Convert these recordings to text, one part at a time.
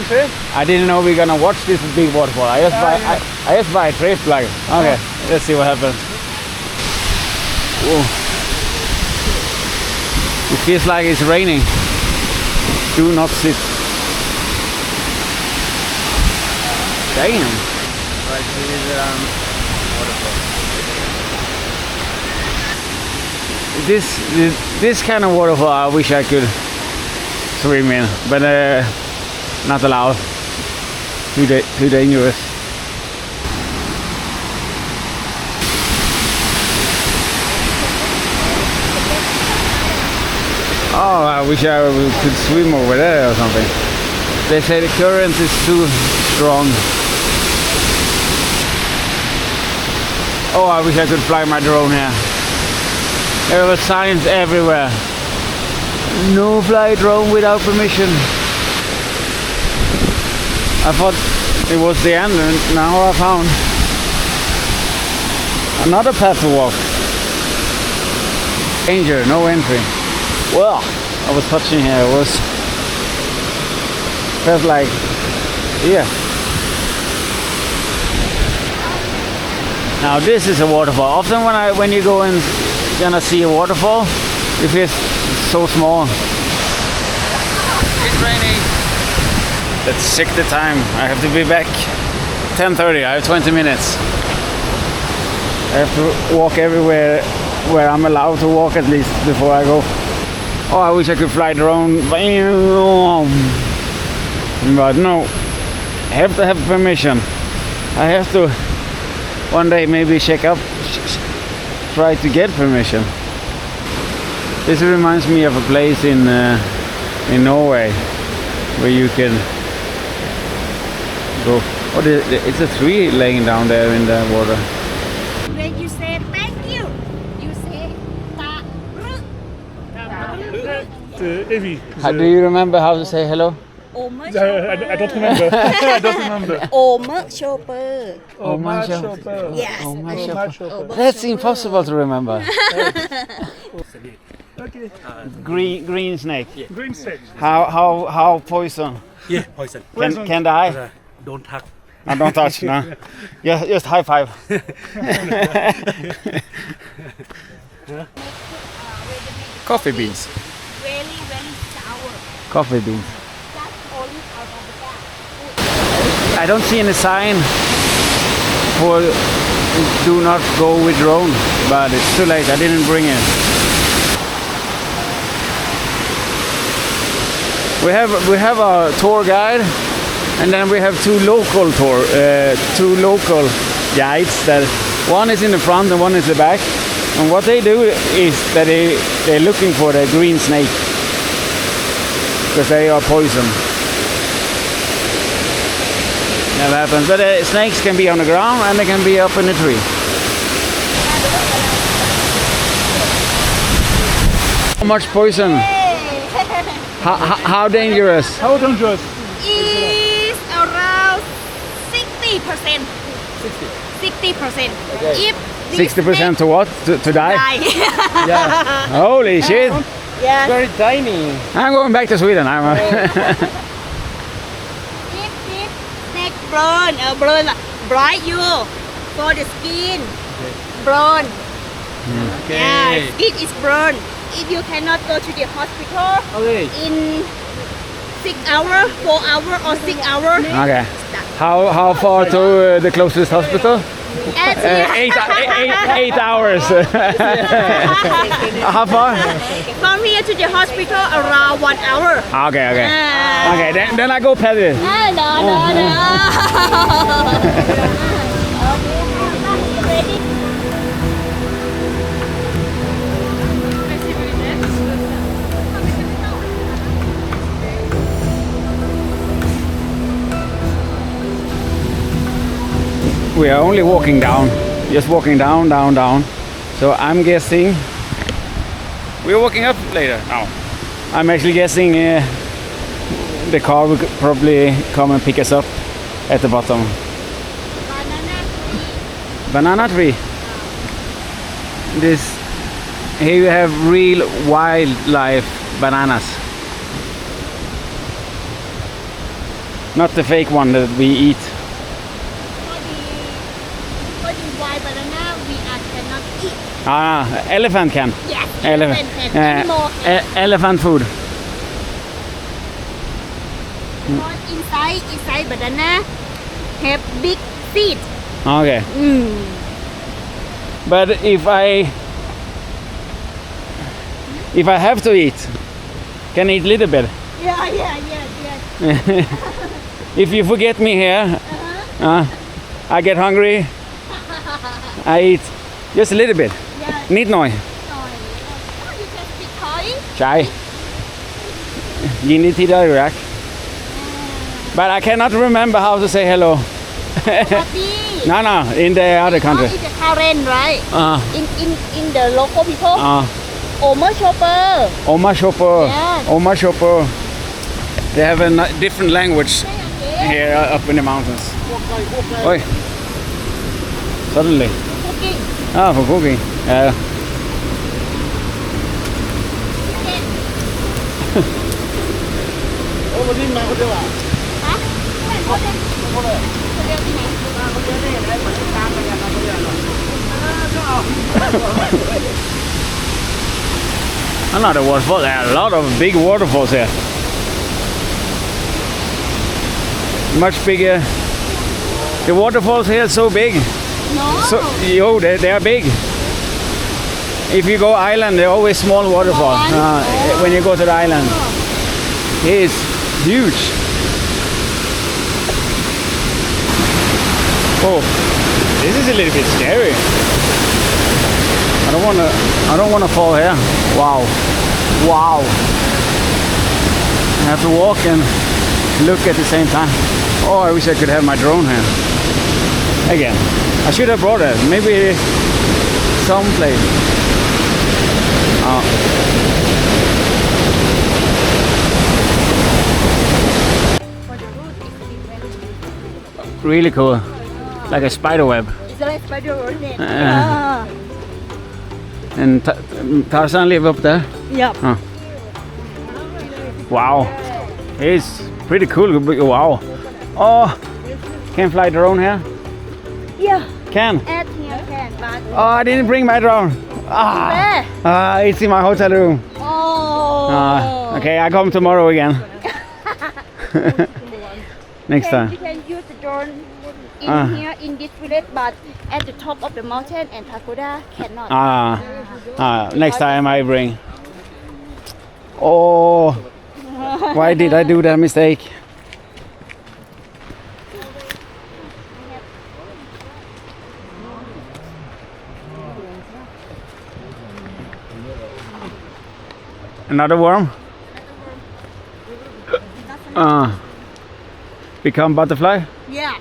you say? I didn't know we're gonna watch this big waterfall. I just buy a trip like. Okay, let's see what happens. Whoa. It feels like it's raining. Do not sit. Damn. Right, this is waterfall. This kind of waterfall I wish I could swim in, but not allowed. Too dangerous. Oh, I wish I could swim over there or something. They say the current is too strong. Oh, I wish I could fly my drone here. There were signs everywhere. No fly drone without permission. I thought it was the end, and now I found another path to walk. Danger, no entry. Well, I was touching here. It was felt like, yeah. Now this is a waterfall. Often when you go and gonna see a waterfall, it feels so small. It's raining. Let's check the time. I have to be back 10:30. I have 20 minutes. I have to walk everywhere where I'm allowed to walk at least before I go. Oh, I wish I could fly drone. But no, I have to have permission. I have to one day maybe check up, try to get permission. This reminds me of a place in Norway where you can go. Oh, it's a tree laying down there in the water. When you say thank you, you say ta Evie. Do you remember how to say hello? Oma I don't remember. I don't remember. Oma chopper. Oma chopper. Yes. Oma Oma chopper. chopper. That's impossible to remember. Okay. Green snake. Green snake. How poison? Yeah, poison. Can die? Don't touch. I don't touch, no. Just high five. Coffee beans. Very sour. Coffee beans. That's only out of the back. I don't see any sign for do not go with drone, but it's too late. I didn't bring it. We have a tour guide, and then we have two local guides. That one is in the front and one is the back. And what they do is that they're looking for the green snake because they are poison. Never happens. But snakes can be on the ground and they can be up in a tree. How much poison? How dangerous? How dangerous? Is around 60%. 60%. If 60% to what? To die? Die. Holy shit! Yes. Very tiny. I'm going back to Sweden. If snake burn bright you for the skin. Burn. Okay. Yeah, skin is burn. If you cannot go to the hospital Okay. in 6 hours, 4 hours or 6 hours. Okay. How far to the closest hospital? 8 hours. How far? From here to the hospital around 1 hour. Okay. Okay, then I go pet it. No. Ready? We are only walking down, just walking down. So I'm guessing we're walking up later. No, I'm actually guessing the car will probably come and pick us up at the bottom. Banana tree. This here you have real wildlife bananas. not the fake one that we eat. For the wild banana, we cannot eat. Elephant can. Yes, Elephant. Animal can. Elephant food. Because inside banana have big seed. Okay. But if I have to eat, can I eat a little bit? Yeah. If you forget me here, I get hungry. I eat just a little bit. Yeah. นิดหน่อย Oh, you just speak Thai? ใช่ยินดีที่ได้รัก But I cannot remember how to say hello. Happy. No, in the other country. In the current, right? In the local people. Oma chopper. Oma Shopper. Yes. Oma Shopper. They have a different language here up in the mountains. Oi. Suddenly. Cooking. For cooking. Another waterfall. There are a lot of big waterfalls here. Much bigger. The waterfalls here are so big. No. So, they are big. If you go island, they're always small waterfall. When you go to the island, it's huge. Oh, this is a little bit scary. I don't wanna fall here. Wow. I have to walk and look at the same time. Oh, I wish I could have my drone here. Again, I should have brought it. Maybe someplace. Really cool. Like a spider web. It's like spider web. And Tarzan live up there? Yep. Wow. It's pretty cool. Wow. Oh, can fly drone here? Yeah. Can. At here can, but Oh, I didn't bring my drone. It's in my hotel room. oh. Okay, I come tomorrow again. Next time. You can use the drone in here in this village, but at the top of the mountain and pagoda cannot. Next time I bring. Oh, why did I do that mistake? Another worm? Become butterfly? Yeah.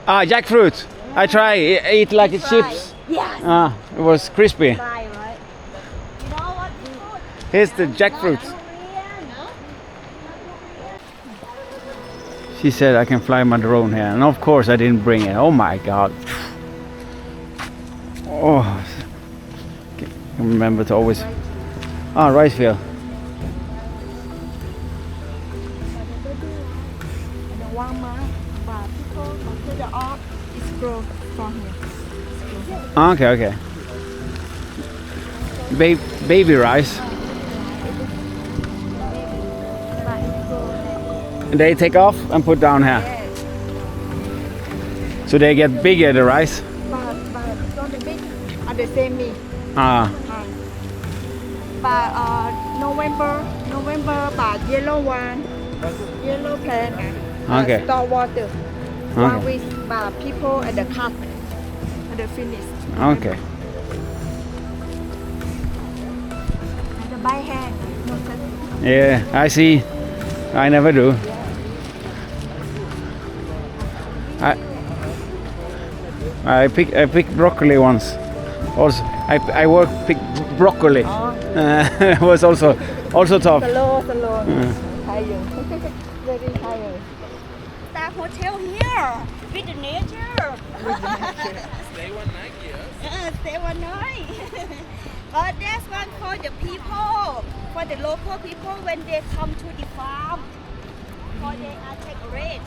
Jackfruit. I try eat like it's chips. Yes. It was crispy. Fly, right? You know what? Here's the jackfruit. She said I can fly my drone here, and of course I didn't bring it. Oh my god. Oh, I remember to always. Rice field. Okay. Baby rice. They take off and put down here. So they get bigger, the rice. But not the big are the same me. But November, but yellow one, yellow plant. Okay. Store water. Okay. One with people at the cut, at the finish. Okay. And the by hand. No such. Yeah, I see. I never do. I pick broccoli once. Also, I pick broccoli. It was also tough. Slow. Tired. Very tired. Star hotel here with the nature. Stay one night here. Stay one night. But that's one for the people, for the local people when they come to the farm. because they are take rain.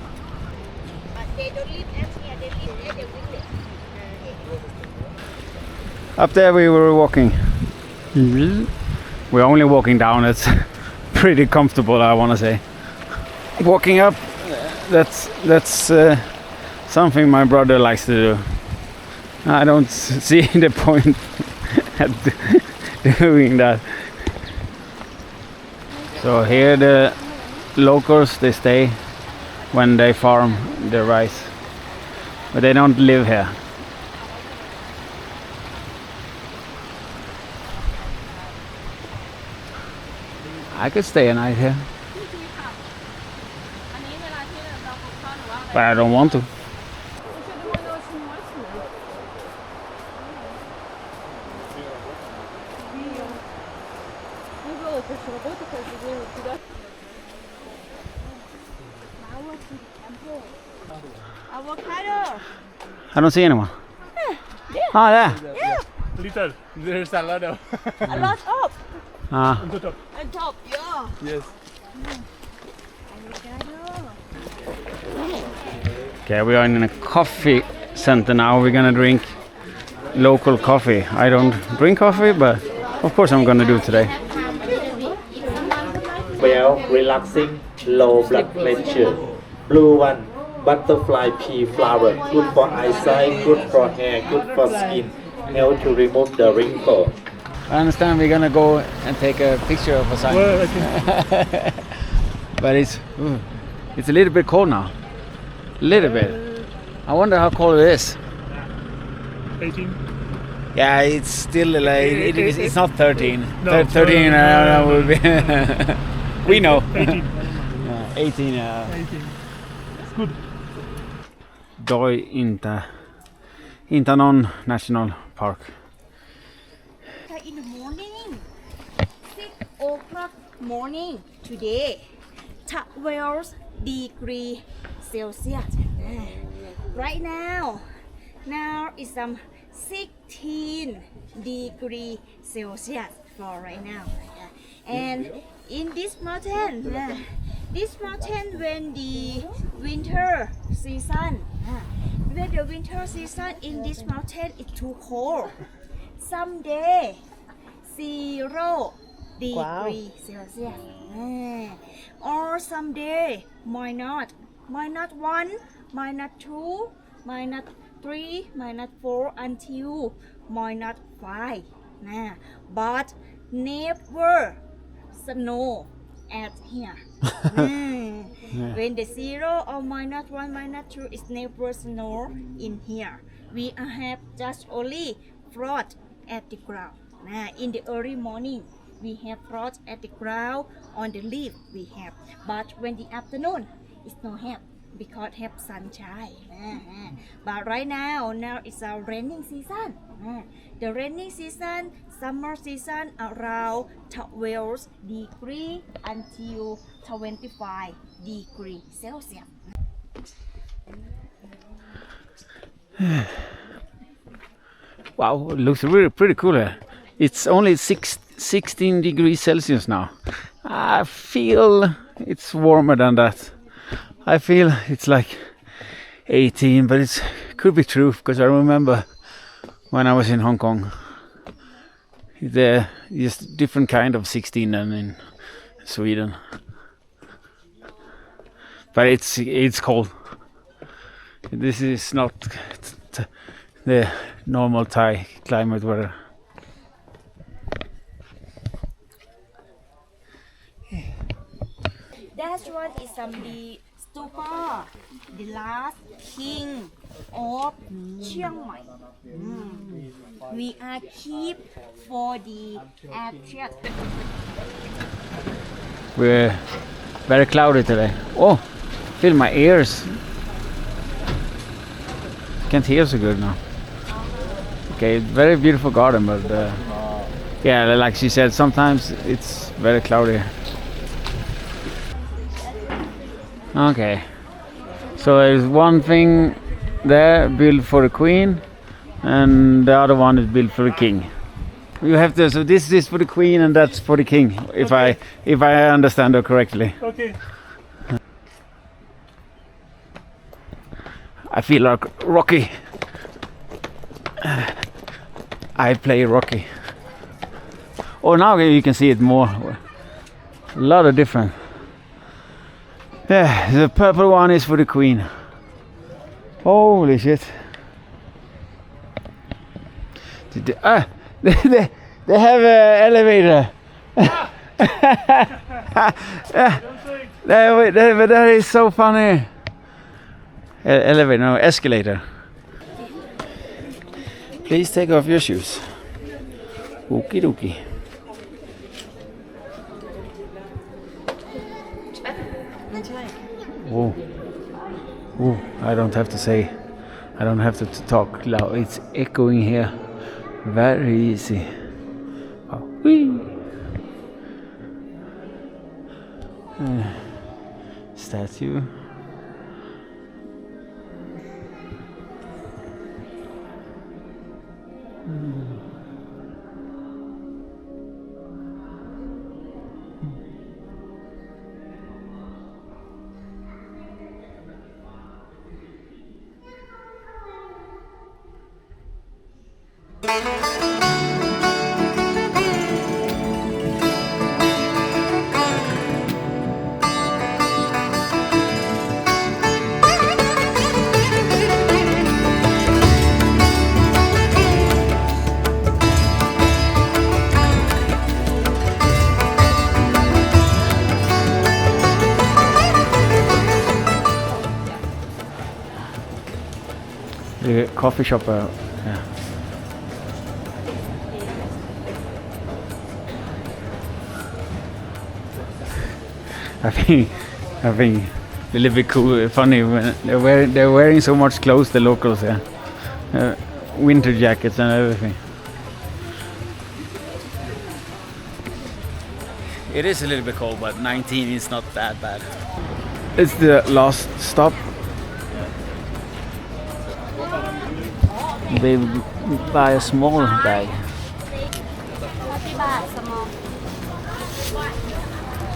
But they don't live as here, they live at the village. Up there we were walking. We're only walking down. It's pretty comfortable, I want to say. Walking up, that's something my brother likes to do. I don't see the point at doing that. So here the locals, they stay when they farm the rice, but they don't live here. I could stay a night here, but I don't want to. Avocado. I don't see anyone. Oh, there. Little. There's a lot of. A lot of. Ah. On the top. On top, yeah. Yes. Avocado. Okay, we are in a coffee center now. We're gonna drink local coffee. I don't drink coffee, but of course I'm gonna do today. Well, relaxing, low blood pressure. Blue one, butterfly pea flower, good for eyesight, good for hair, good for skin, help to remove the wrinkle. I understand we're gonna go and take a picture of a sign. Well, I think But it's a little bit cold now. Little bit. I wonder how cold it is. 18. Yeah, it's still like it's not 13. No, 13 will be. We know. 18. 18. 18. It's good. Doi Inthanon National Park. In the morning, 6 o'clock morning today, 12 degrees Celsius. Right now it's 16 degrees Celsius for right now. And in this mountain, when the winter season, in this mountain is too cold. Someday 0 degrees Celsius. Or someday -1, -2, -3, -4 until -5. But never snow at here. When the 0 or -1, -2 is never snow in here. We have just only frost at the ground. In the early morning, we have frost at the ground on the leaf we have. But when the afternoon, it's no have because have sunshine. But right now it's a raining season. The raining season, summer season around 12 degrees until 25 degrees Celsius. Wow, it looks really pretty cool here. It's only 16 degrees Celsius now. I feel it's warmer than that. I feel it's like 18, but it could be true because I remember when I was in Hong Kong, there just different kind of 16 than in Sweden. But it's cold. This is not the normal Thai climate weather. That one is the stupa, the last king of Chiang Mai. We are keep for the action. We're very cloudy today. Oh, feel my ears. Can't hear so good now. Okay, very beautiful garden, but yeah, like she said, sometimes it's very cloudy. Okay, so there's one thing there built for the queen, and the other one is built for the king. You have to. So this is for the queen, and that's for the king. If I understand her correctly. Okay. I feel like Rocky. I play Rocky. Oh, now you can see it more. A lot of different. Yeah, the purple one is for the Queen. Holy shit. They have an elevator. That is so funny. Elevator, no, escalator. Please take off your shoes. Okie dokie. Oh. Oh, I don't have to say. I don't have to talk loud. It's echoing here. Very easy. Oh, whee. Statue. The coffee shop. Yeah. I think a little bit cool, funny when they're wearing so much clothes. The locals, yeah, winter jackets and everything. It is a little bit cold, but 19 is not that bad. It's the last stop. They buy a small bag.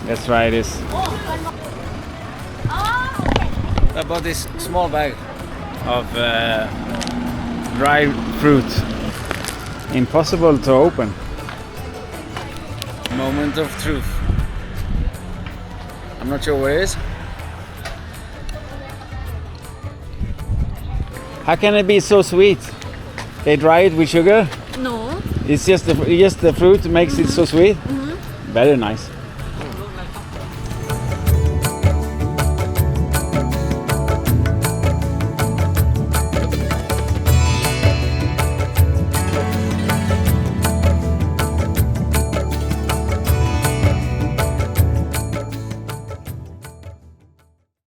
Let's try this. I bought this small bag of dried fruit. Impossible to open. Moment of truth. I'm not sure where it is. How can it be so sweet? They dry it with sugar? No. It's just the fruit makes it so sweet? Very nice.